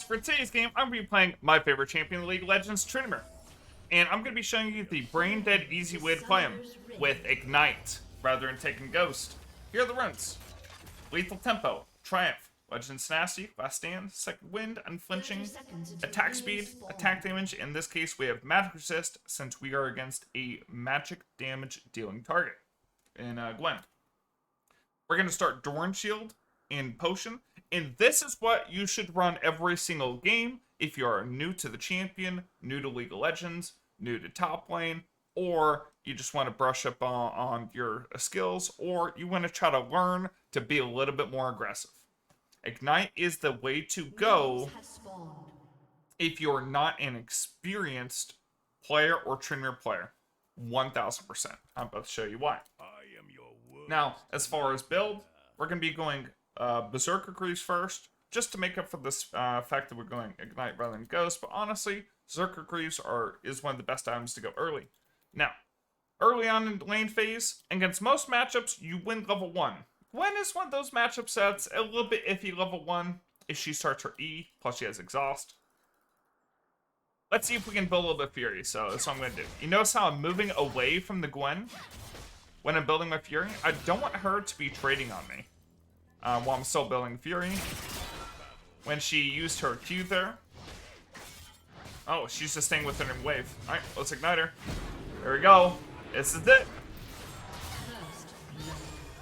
For today's game, I'm going to be playing my favorite champion in League of Legends, Tryndamere. And I'm going to be showing you the brain-dead easy way to play him, with Ignite, rather than taking Ghost. Here are the runes. Lethal Tempo, Triumph, Legends Tenacity, Last Stand, Second Wind, Unflinching, Attack Speed, Attack Damage. In this case, we have Magic Resist, since we are against a magic damage dealing target in Gwen. We're going to start Doran Shield in Potion, and this is what you should run every single game if you are new to the champion, new to League of Legends, new to top lane, or you just want to brush up on your skills, or you want to try to learn to be a little bit more aggressive. Ignite is the way to go if you're not an experienced player or Tryndamere player. 1000%. I'm about to show you why. Now, as far as build, we're going to be going Berserker Greaves first, just to make up for this fact that we're going Ignite rather than Ghost, but honestly, Berserker Greaves is one of the best items to go early. Now, early on in the lane phase, against most matchups, you win level 1. Gwen is one of those matchups that's a little bit iffy level 1 if she starts her E, plus she has Exhaust. Let's see if we can build a little bit of Fury, so that's what I'm going to do. You notice how I'm moving away from the Gwen when I'm building my Fury? I don't want her to be trading on me while I'm still building Fury. When she used her Q there. Oh, she's just staying within her wave. Alright, let's ignite her. There we go. This is it.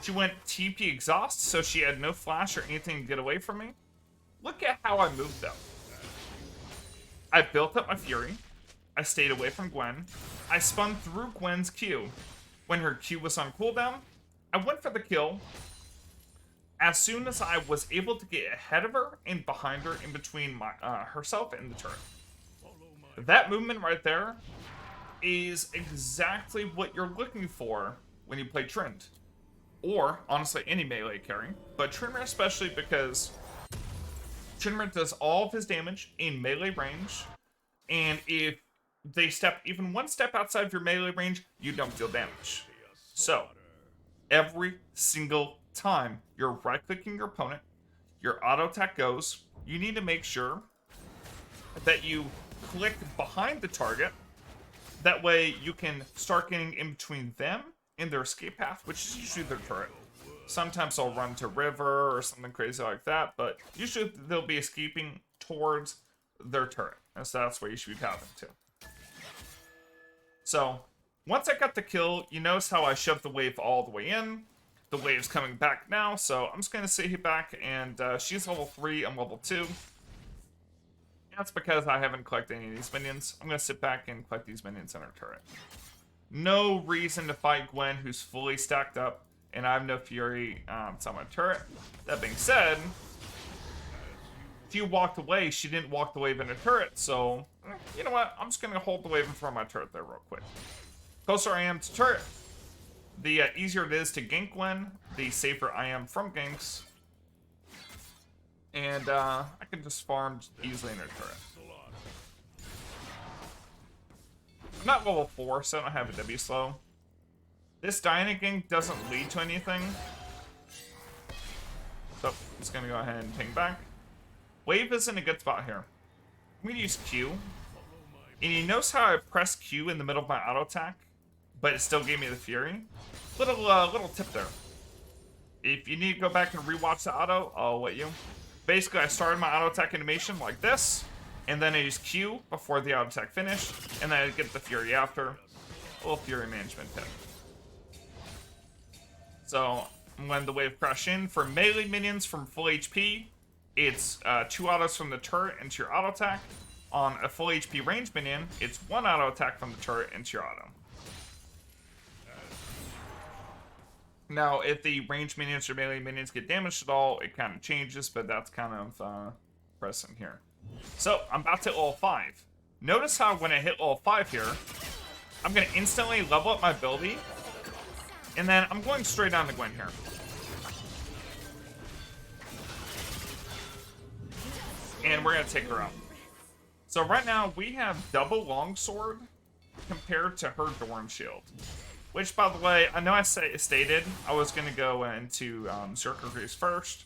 She went TP Exhaust, so she had no flash or anything to get away from me. Look at how I moved, though. I built up my Fury. I stayed away from Gwen. I spun through Gwen's Q. When her Q was on cooldown, I went for the kill. As soon as I was able to get ahead of her and behind her in between herself and the turret. That movement right there is exactly what you're looking for when you play Trynd. Or, honestly, any melee carry. But Tryndamere especially because Tryndamere does all of his damage in melee range. And if they step even one step outside of your melee range, you don't deal damage. So, every single time you're right-clicking your opponent, your auto attack goes, you need to make sure that you click behind the target. That way you can start getting in between them and their escape path, which is usually their turret. Sometimes they'll run to river or something crazy like that, but usually they'll be escaping towards their turret. And so that's where you should be pathing to. So, once I got the kill, you notice how I shoved the wave all the way in. The wave's coming back now, so I'm just going to sit here back, and she's level 3, I'm level 2. That's because I haven't collected any of these minions. I'm going to sit back and collect these minions in her turret. No reason to fight Gwen, who's fully stacked up, and I have no Fury on my turret. That being said, if you walked away, she didn't walk the wave in her turret, so you know what? I'm just going to hold the wave in front of my turret there real quick. Closer I am to turret, the easier it is to gank Gwen, the safer I am from ganks. And I can just farm easily in her turret. I'm not level 4, so I don't have a W slow. This Diana gank doesn't lead to anything. So, I'm just going to go ahead and ping back. Wave is in a good spot here. I'm going to use Q. And you notice how I pressed Q in the middle of my auto attack, but it still gave me the Fury? Little tip there. If you need to go back and rewatch the auto, I'll let you. Basically, I started my auto attack animation like this, and then I use Q before the auto attack finished, and then I get the Fury after. A little Fury management tip. So, when the wave crash in, for melee minions from full HP, it's 2 autos from the turret into your auto attack. On a full HP range minion, it's 1 auto attack from the turret into your auto. Now, if the range minions or melee minions get damaged at all, it kind of changes, but that's kind of present here. So, I'm about to hit level 5. Notice how when I hit level 5 here, I'm going to instantly level up my ability, and then I'm going straight down to Gwen here. And we're going to take her out. So right now, we have double longsword compared to her Doran Shield. Which, by the way, I know I stated I was going to go into Berserker Greaves first.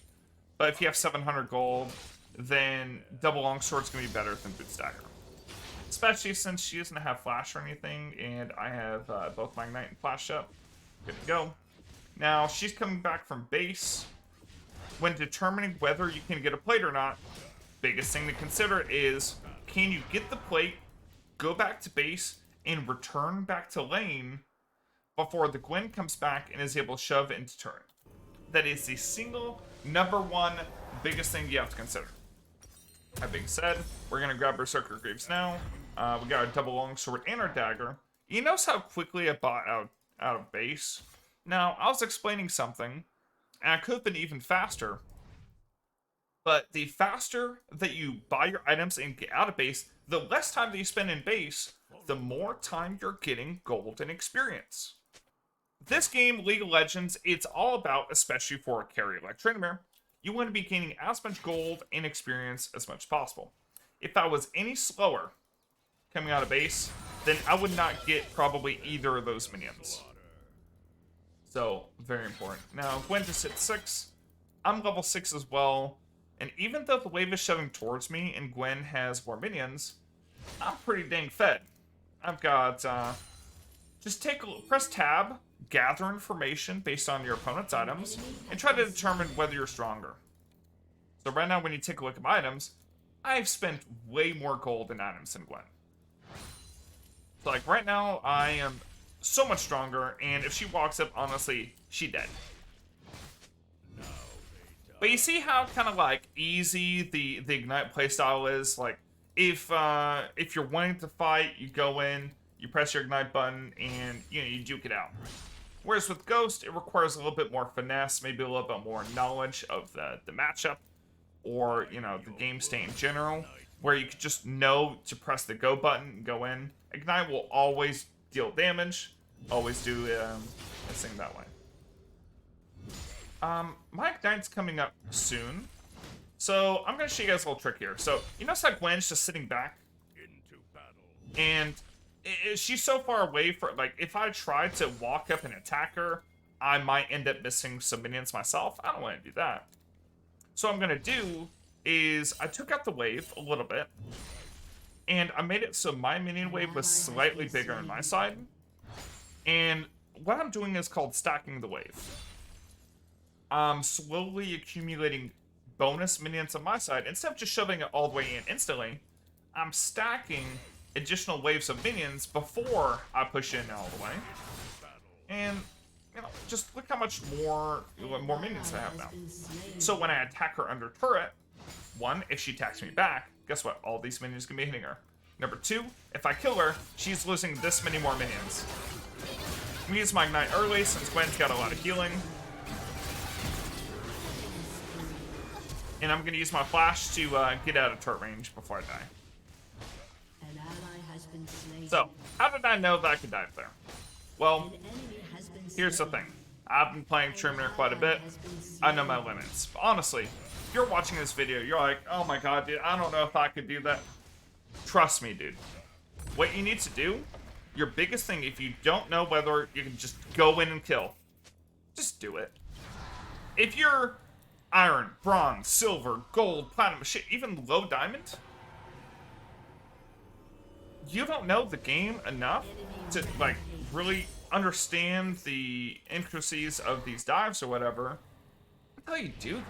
But if you have 700 gold, then double longsword's gonna be better than boots dagger. Especially since she doesn't have flash or anything, and I have both my ignite and flash up. Good to go. Now, she's coming back from base. When determining whether you can get a plate or not, biggest thing to consider is, can you get the plate, go back to base, and return back to lane before the Gwen comes back and is able to shove into turret? That is the single #1 biggest thing you have to consider. That being said, we're going to grab Berserker Greaves now. We got our double longsword and our dagger. You notice how quickly I bought out of base? Now, I was explaining something, and I could have been even faster. But the faster that you buy your items and get out of base, the less time that you spend in base, the more time you're getting gold and experience. This game, League of Legends, it's all about, especially for a carry like Tryndamere, you want to be gaining as much gold and experience as much as possible. If I was any slower coming out of base, then I would not get probably either of those minions. So, very important. Now, Gwen just hit 6. I'm level 6 as well. And even though the wave is shoving towards me and Gwen has more minions, I'm pretty dang fed. I've got, just press tab, gather information based on your opponent's items, and try to determine whether you're stronger. So right now, when you take a look at my items, I've spent way more gold in items than Gwen. So like right now, I am so much stronger, and if she walks up, honestly, she dead. But you see how kind of like easy the Ignite playstyle is? Like, if you're wanting to fight, you go in, you press your Ignite button, and you duke it out. Whereas with Ghost, it requires a little bit more finesse, maybe a little bit more knowledge of the matchup, or the game state in general, where you could just know to press the go button and go in. Ignite will always deal damage, always do this thing that way. My Ignite's coming up soon, so I'm gonna show you guys a little trick here. So you notice how Gwen's just sitting back, and she's so far away for, like, if I try to walk up and attack her, I might end up missing some minions myself. I don't want to do that. So what I'm gonna do is I took out the wave a little bit, and I made it so my minion wave was slightly bigger on my side. And what I'm doing is called stacking the wave. I'm slowly accumulating bonus minions on my side. Instead of just shoving it all the way in instantly, I'm stacking additional waves of minions before I push in all the way. And, just look how much more minions I have now. So when I attack her under turret, 1, if she attacks me back, guess what? All these minions can be hitting her. Number 2, if I kill her, she's losing this many more minions. I'm gonna use my Ignite early since Gwen's got a lot of healing. And I'm gonna use my flash to get out of turret range before I die. So, how did I know that I could dive there? Well, here's the thing. I've been playing Tryndamere quite a bit. I know my limits. But honestly, if you're watching this video, you're like, oh my god, dude, I don't know if I could do that. Trust me, dude. What you need to do, your biggest thing, if you don't know whether you can just go in and kill, just do it. If you're iron, bronze, silver, gold, platinum, shit, even low diamond, you don't know the game enough to, like, really understand the intricacies of these dives or whatever until you do them.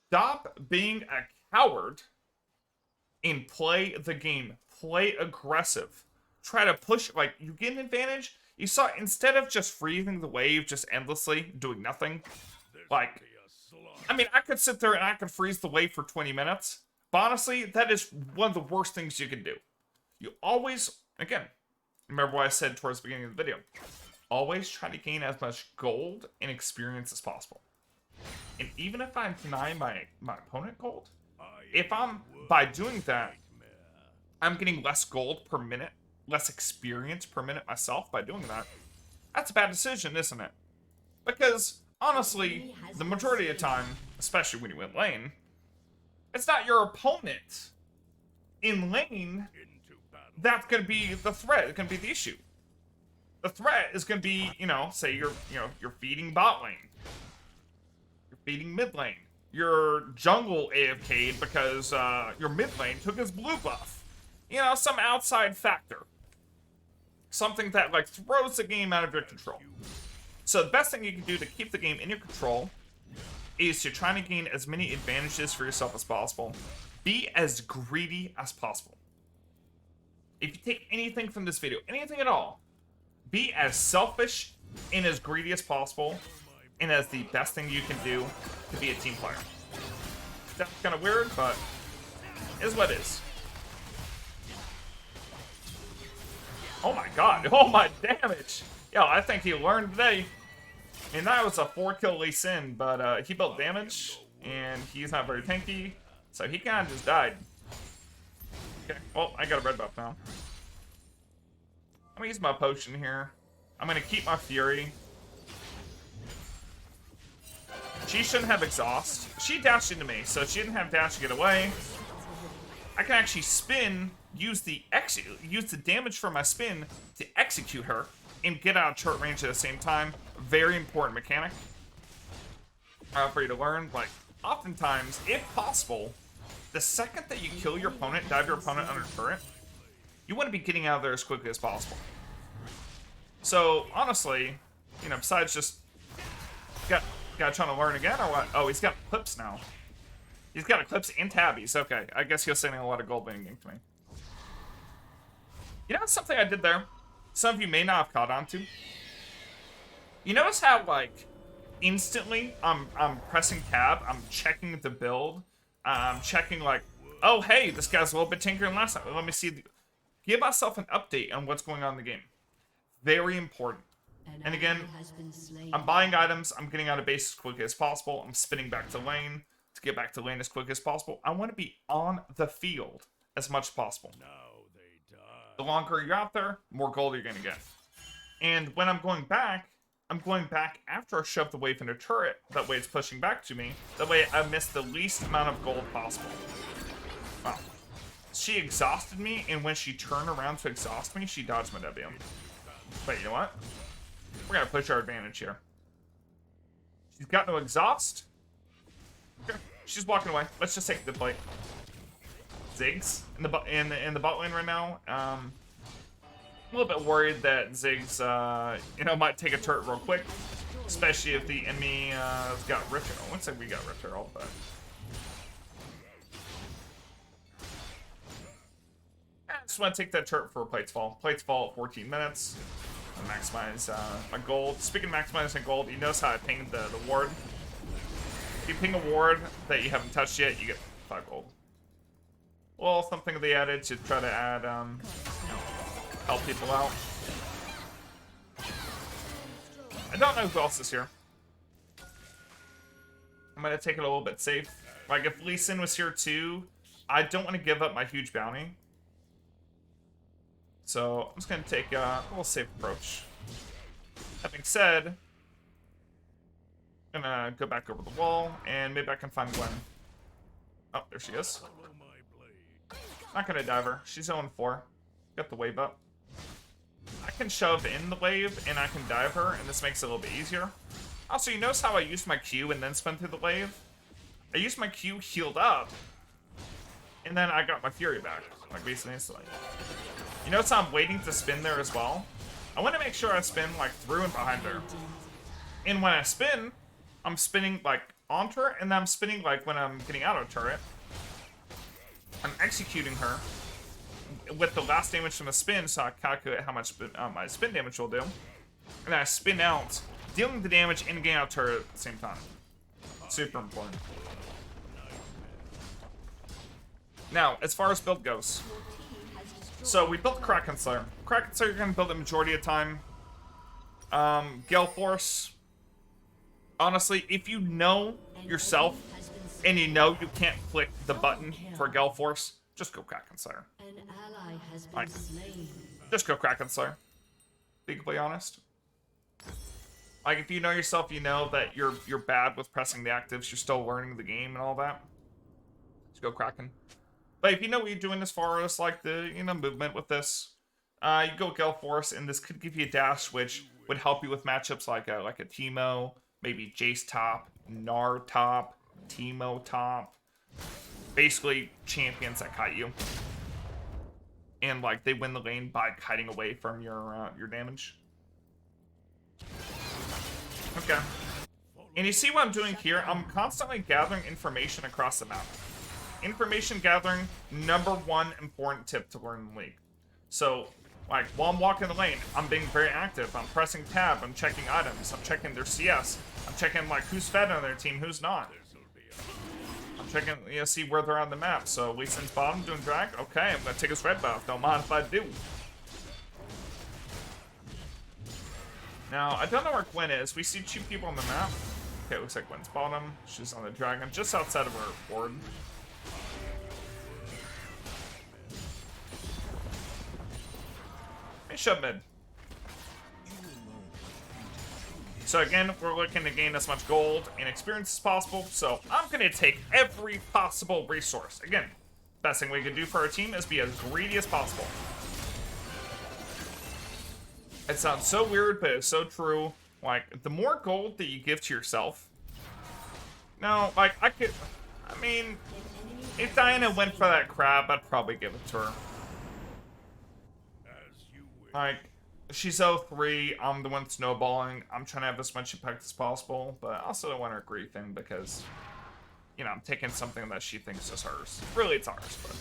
Stop being a coward and play the game. Play aggressive. Try to push, like, you get an advantage. You saw, instead of just freezing the wave just endlessly, doing nothing, like, I mean, I could sit there and I could freeze the wave for 20 minutes. But honestly, that is one of the worst things you can do. You always, again, remember what I said towards the beginning of the video. Always try to gain as much gold and experience as possible. And even if I deny my opponent gold, if I'm, by doing that, I'm getting less gold per minute, less experience per minute myself by doing that, that's a bad decision, isn't it? Because, honestly, the majority of the time, especially when you win lane, it's not your opponent in lane that's going to be the threat. It's going to be the issue. The threat is going to be, say you're feeding bot lane. You're feeding mid lane. your jungle AFK'd because your mid lane took his blue buff. You know, some outside factor. Something that, like, throws the game out of your control. So the best thing you can do to keep the game in your control is to try to gain as many advantages for yourself as possible. Be as greedy as possible. If you take anything from this video, anything at all, be as selfish and as greedy as possible, and as the best thing you can do to be a team player. That's kind of weird, but is what it is. Oh my god, oh my damage! Yo, I think he learned today. And that was a 4-kill Lee Sin, but he built damage, and he's not very tanky, so he kind of just died. Okay, well, I got a red buff now. I'm gonna use my potion here. I'm gonna keep my Fury. She shouldn't have exhaust. She dashed into me, so she didn't have dash to get away. I can actually spin, use the damage from my spin to execute her and get out of turret range at the same time. Very important mechanic for you to learn. Like, oftentimes, if possible, the second that you kill your opponent, dive your opponent under turret, you want to be getting out of there as quickly as possible. So, honestly, you know, besides just got trying to learn again, or what? Oh, he's got clips now. He's got clips and tabbies. Okay, I guess he was sending a lot of gold winning to me. You know something I did there? Some of you may not have caught on to. You notice how, like, instantly I'm pressing tab, I'm checking the build, I'm checking, like, oh, hey, this guy's a little bit tankier than last time. Let me see. Give myself an update on what's going on in the game. Very important. And again, I'm buying items, I'm getting out of base as quickly as possible, I'm spinning back to lane to get back to lane as quick as possible. I want to be on the field as much as possible. The longer you're out there, more gold you're going to get. And when I'm going back after I shove the wave into turret. That way it's pushing back to me. That way I miss the least amount of gold possible. Wow. She exhausted me, and when she turned around to exhaust me, she dodged my W. But you know what? We're going to push our advantage here. She's got no exhaust. Okay. She's walking away. Let's just take the plate. Ziggs in the bot lane right now. A little bit worried that Ziggs, you know, might take a turret real quick, especially if the enemy has got Rift Herald. Looks like we got Rift Herald, but I just want to take that turret for a Plates Fall. Plates Fall at 14 minutes. Maximize my gold. Speaking of maximizing gold, you notice how I pinged the ward. If you ping a ward that you haven't touched yet, you get 5 gold. Well, something they added to try to add, you know, help people out. I don't know who else is here. I'm gonna take it a little bit safe. Like, if Lee Sin was here too, I don't want to give up my huge bounty. So, I'm just gonna take a little safe approach. Having said, I'm gonna go back over the wall, and maybe I can find Gwen. Oh, there she is. Not gonna dive her. She's 0-4. Got the wave up. I can shove in the wave, and I can dive her, and this makes it a little bit easier. Also, you notice how I used my Q and then spun through the wave? I used my Q, healed up, and then I got my Fury back. Like, basically instantly. You notice how I'm waiting to spin there as well? I want to make sure I spin, like, through and behind her. And when I spin, I'm spinning, like, on turret, and then I'm spinning, like, when I'm getting out of turret. I'm executing her with the last damage from a spin, so I calculate how much my spin damage will do. And then I spin out, dealing the damage and getting out turret at the same time. Super important. Now, as far as build goes. So, we built Kraken Slayer. Kraken Slayer, you're going to build the majority of the time. Gale Force. Honestly, if you know yourself, and you know you can't click the button for Gale Force, just go Kraken Slayer. Like, just go Kraken Slayer. Be completely honest. Like, if you know yourself, you know that you're bad with pressing the actives, you're still learning the game and all that. Just go Kraken. But if you know what you're doing as far as, like, the, you know, movement with this, you go Gale Force, and this could give you a dash, which would help you with matchups like a Teemo, maybe Jace top, Gnar top, Teemo top. Basically, champions that kite you. And, like, they win the lane by kiting away from your damage. Okay. And you see what I'm doing here? I'm constantly gathering information across the map. Information gathering, #1 important tip to learn in the league. So, like, while I'm walking the lane, I'm being very active. I'm pressing tab, I'm checking items, I'm checking their CS, I'm checking, like, who's fed on their team, who's not. I'm checking, you know, see where they're on the map. So, Lee Sin's bottom, doing drag. Okay, I'm gonna take his red buff. Don't mind if I do. Now, I don't know where Gwen is. We see 2 people on the map. Okay, looks like Gwen's bottom. She's on the dragon, just outside of her ward. Hey, shove mid. So again, we're looking to gain as much gold and experience as possible, so I'm going to take every possible resource. Again, best thing we can do for our team is be as greedy as possible. It sounds so weird, but it's so true. Like, the more gold that you give to yourself... No, like, I mean, if Diana went for that crab, I'd probably give it to her. Like, she's 0-3, I'm the one snowballing, I'm trying to have as much impact as possible, but I also don't want her greedy thing because, you know, I'm taking something that she thinks is hers. Really, it's ours, but...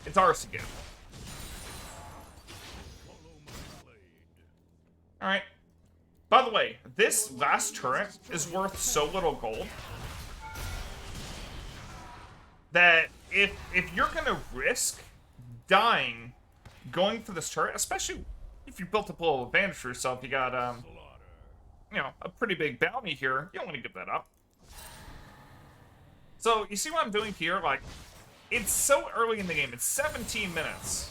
it's ours to give. Alright. By the way, this last turret is worth so little gold that if you're gonna risk dying going for this turret, especially if you built up a little advantage for yourself, you got you know, a pretty big bounty here, you don't want to give that up. So you see what I'm doing here? Like, it's so early in the game, it's 17 minutes.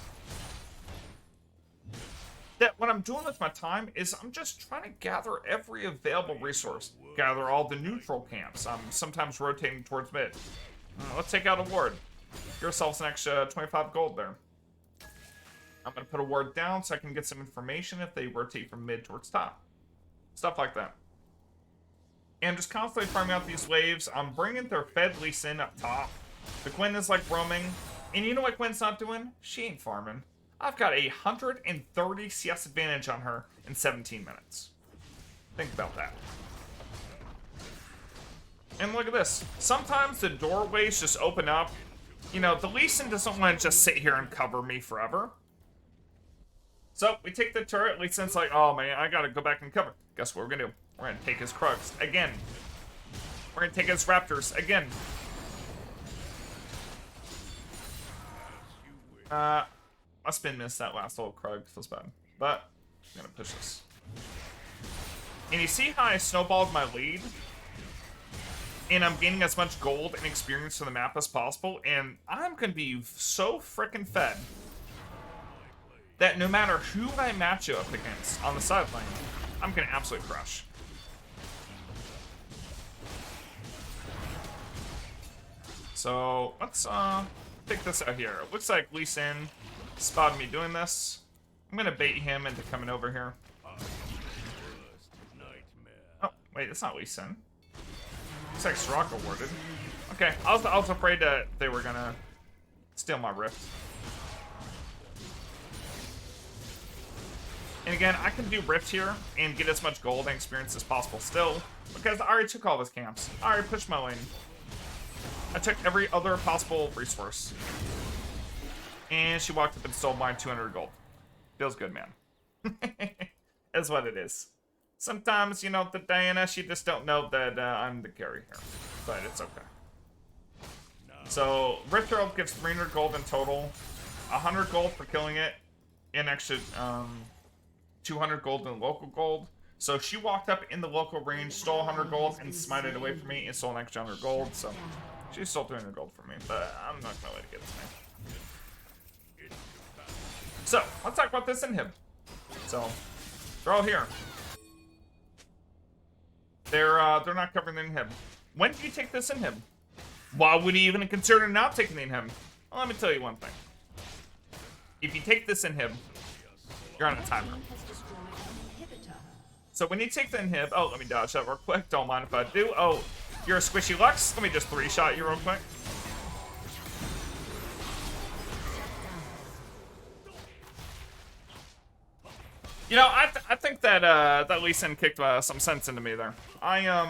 That what I'm doing with my time is I'm just trying to gather every available resource. Gather all the neutral camps. I'm sometimes rotating towards mid. Let's take out a ward. Give yourselves an extra 25 gold there. I'm going to put a ward down so I can get some information if they rotate from mid towards top. Stuff like that. And just constantly farming out these waves. I'm bringing their fed Lee Sin up top. The Gwen is like roaming. And you know what Gwen's not doing? She ain't farming. I've got a 130 CS advantage on her in 17 minutes. Think about that. And look at this. Sometimes the doorways just open up. You know, the Lee Sin doesn't want to just sit here and cover me forever. So, we take the turret. Lee Sin's like, oh man, I gotta go back and cover. Guess what we're gonna do? We're gonna take his Krugs again. We're gonna take his Raptors again. I spin missed that last little Krug, feels bad. But, I'm gonna push this. And you see how I snowballed my lead? And I'm gaining as much gold and experience to the map as possible, and I'm gonna be so frickin' fed that no matter who I match you up against on the side lane, I'm gonna absolutely crush. So, let's pick this out here. It looks like Lee Sin spotted me doing this. I'm gonna bait him into coming over here. Oh, wait, it's not Lee Sin. Looks like Sirocco warded. Okay, I was afraid that they were gonna steal my Rift. And again, I can do Rift here and get as much gold and experience as possible still, because I already took all his camps. I already pushed my lane. I took every other possible resource. And she walked up and stole my 200 gold. Feels good, man. That's what it is. Sometimes, you know, the Diana, she just don't know that I'm the carry here. But it's okay. So, Rift Herald gives 300 gold in total. 100 gold for killing it. And extra 200 gold in local gold. So she walked up in the local range, stole 100 gold, and smited away from me, and stole an extra 100 gold. So she stole 300 gold from me, but I'm not gonna let it get to me. So let's talk about this inhib. So they're all here. They're not covering the inhib. When do you take this inhib? Why would you even consider not taking the inhib? Well, let me tell you one thing. If you take this inhib, you're on a timer. So when you take the inhib, oh, let me dodge that real quick. Don't mind if I do. Oh, You're a squishy Lux. Let me just 3-shot you real quick. You know, I think that that Lee Sin kicked some sense into me there. I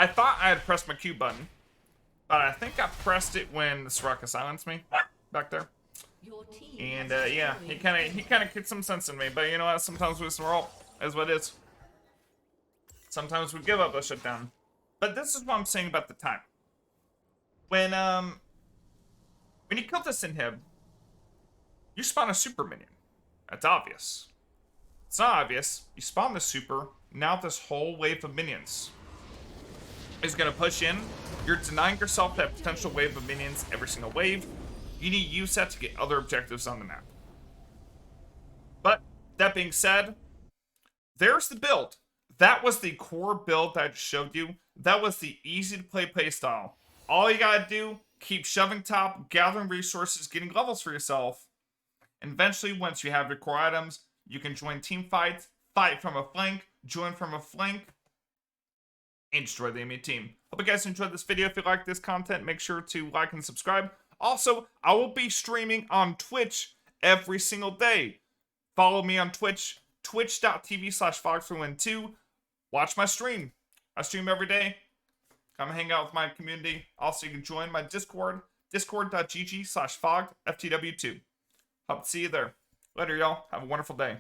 thought I had pressed my Q button, but I think I pressed it when the Soraka silenced me back there. And yeah, he kind of kicked some sense in me. But you know what? Sometimes we just roll, is what it is. Sometimes we give up a shutdown. But this is what I'm saying about the time. When you kill this inhib, you spawn a super minion. That's obvious. It's not obvious. You spawn the super. Now this whole wave of minions is gonna push in. You're denying yourself that potential wave of minions every single wave. You need to use that to get other objectives on the map. But that being said, there's the build. That was the core build that I just showed you. That was the easy to play playstyle. All you gotta do, keep shoving top, gathering resources, getting levels for yourself. And eventually, once you have your core items, you can join team fights, fight from a flank, join from a flank, and destroy the enemy team. Hope you guys enjoyed this video. If you like this content, make sure to like and subscribe. Also, I will be streaming on Twitch every single day. Follow me on Twitch, twitch.tv/fox312. Watch my stream. I stream every day. Come hang out with my community. Also, you can join my Discord, discord.gg/fogftw2. Hope to see you there. Later, y'all. Have a wonderful day.